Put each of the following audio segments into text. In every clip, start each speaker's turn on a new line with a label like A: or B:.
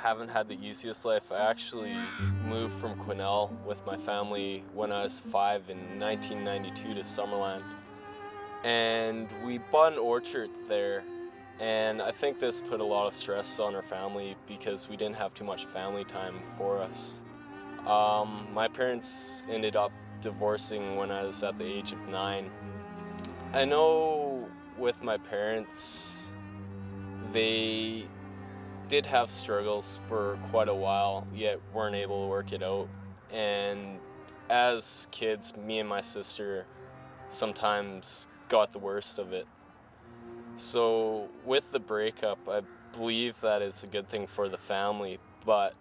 A: haven't had the easiest life. I actually moved from Quesnel with my family when I was 5 in 1992 to Summerland. And we bought an orchard there, and I think this put a lot of stress on our family because we didn't have too much family time for us. My parents ended up divorcing when I was at the age of 9. I know with my parents, they did have struggles for quite a while, yet weren't able to work it out. And as kids, me and my sister sometimes got the worst of it. So with the breakup, I believe that is a good thing for the family, but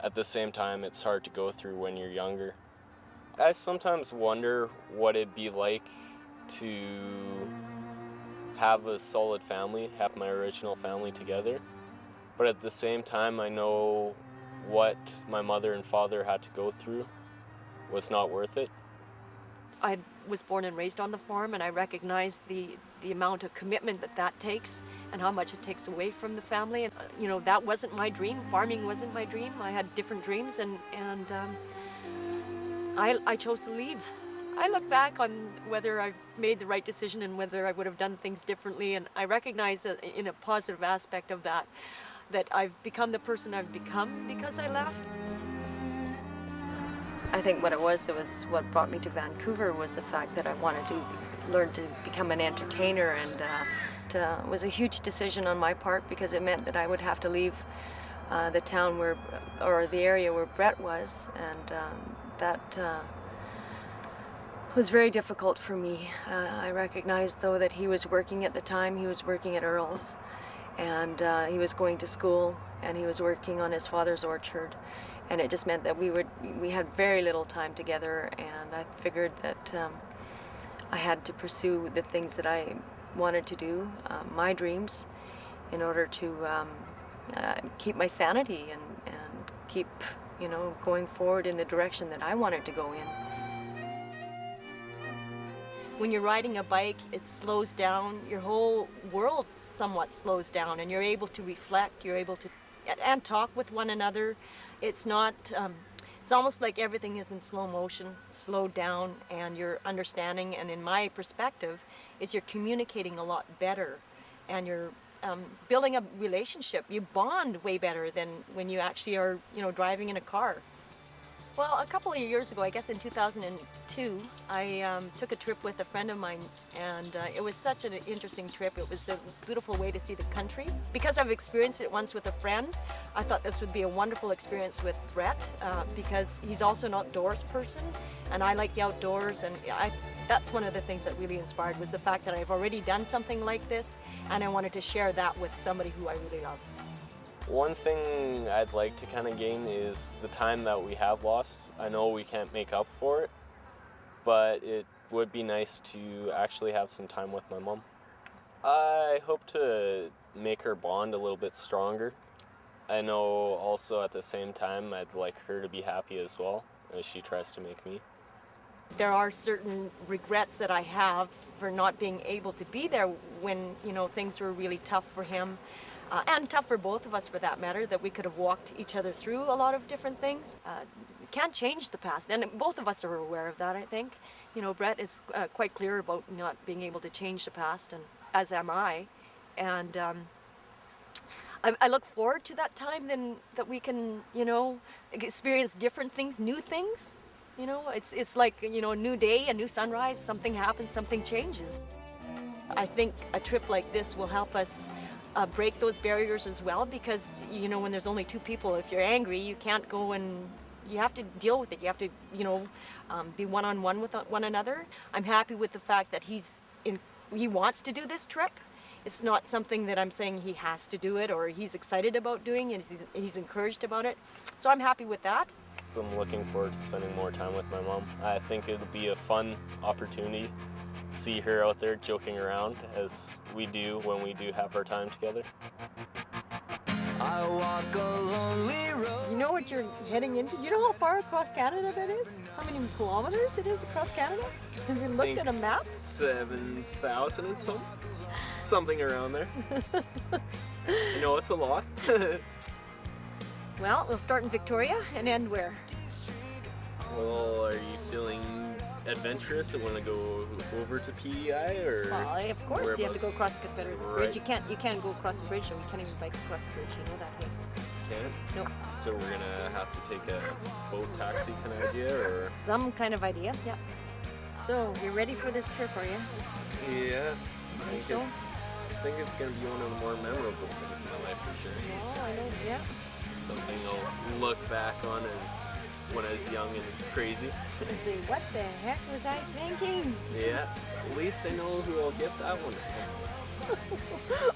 A: at the same time, it's hard to go through when you're younger. I sometimes wonder what it'd be like to have a solid family, have my original family together. But at the same time, I know what my mother and father had to go through was not worth it.
B: I was born and raised on the farm, and I recognize the amount of commitment that takes and how much it takes away from the family. And that wasn't my dream. Farming wasn't my dream. I had different dreams, and I chose to leave. I look back on whether I've made the right decision and whether I would have done things differently, and I recognize in a positive aspect of that I've become the person I've become because I left. I think it was what brought me to Vancouver was the fact that I wanted to learn to become an entertainer, and it was a huge decision on my part because it meant that I would have to leave the town or the area where Brett was, and that was very difficult for me. I recognized, though, that he was working at the time. He was working at Earl's, and he was going to school, and he was working on his father's orchard. And it just meant that we had very little time together, and I figured that I had to pursue the things that I wanted to do, my dreams, in order to keep my sanity and keep, going forward in the direction that I wanted to go in. When you're riding a bike, it slows down. Your whole world somewhat slows down, and you're able to reflect. You're able to and talk with one another. It's not, it's almost like everything is in slow motion, slowed down, and you're understanding, and in my perspective, is you're communicating a lot better, and you're building a relationship. You bond way better than when you actually are, driving in a car. Well, a couple of years ago, I guess in 2002, I took a trip with a friend of mine, and it was such an interesting trip. It was a beautiful way to see the country. Because I've experienced it once with a friend, I thought this would be a wonderful experience with Brett, because he's also an outdoors person, and I like the outdoors, and that's one of the things that really inspired was the fact that I've already done something like this, and I wanted to share that with somebody who I really love.
A: One thing I'd like to kind of gain is the time that we have lost. I know we can't make up for it, but it would be nice to actually have some time with my mom. I hope to make her bond a little bit stronger. I know also at the same time I'd like her to be happy as well as she tries to make me.
B: There are certain regrets that I have for not being able to be there when, things were really tough for him. And tough for both of us, for that matter, that we could have walked each other through a lot of different things. Can't change the past, and both of us are aware of that, I think. Brett is quite clear about not being able to change the past, and as am I. And I look forward to that time then that we can, experience different things, new things. It's like, a new day, a new sunrise, something happens, something changes. I think a trip like this will help us break those barriers as well, because when there's only two people, if you're angry, you can't go and you have to deal with it. You have to be one-on-one with one another. I'm happy with the fact that he wants to do this trip. It's not something that I'm saying he has to do it or he's excited about doing it. He's encouraged about it, so I'm happy with that.
A: I'm looking forward to spending more time with my mom. I think it'll be a fun opportunity. See her out there joking around as we do when we do have our time together.
C: I walk a lonely road.
B: You know what you're heading into? Do you know how far across Canada that is? How many kilometers it is across Canada? Have you looked at a map?
A: 7,000 and something around there. It's a lot.
B: Well, we'll start in Victoria and end where?
A: Well, are you feeling adventurous and want to go over to PEI or?
B: Well, of course you have to go
A: whereabouts?
B: across the Confederate
A: Right.
B: Bridge. You can't go across the bridge, so we can't even bike across the bridge. You know that, hey?
A: Can't?
B: Nope.
A: So we're gonna have to take a boat taxi kind of idea, or?
B: Some kind of idea, yeah. So, you're ready for this trip, are you?
A: Yeah.
B: so?
A: I think it's gonna be one of the more memorable things in my life for sure.
B: Oh, I know, yeah.
A: Something I'll look back on as when I was young and crazy.
B: And say, what the heck was I thinking?
A: Yeah. At least I know who I'll get that one.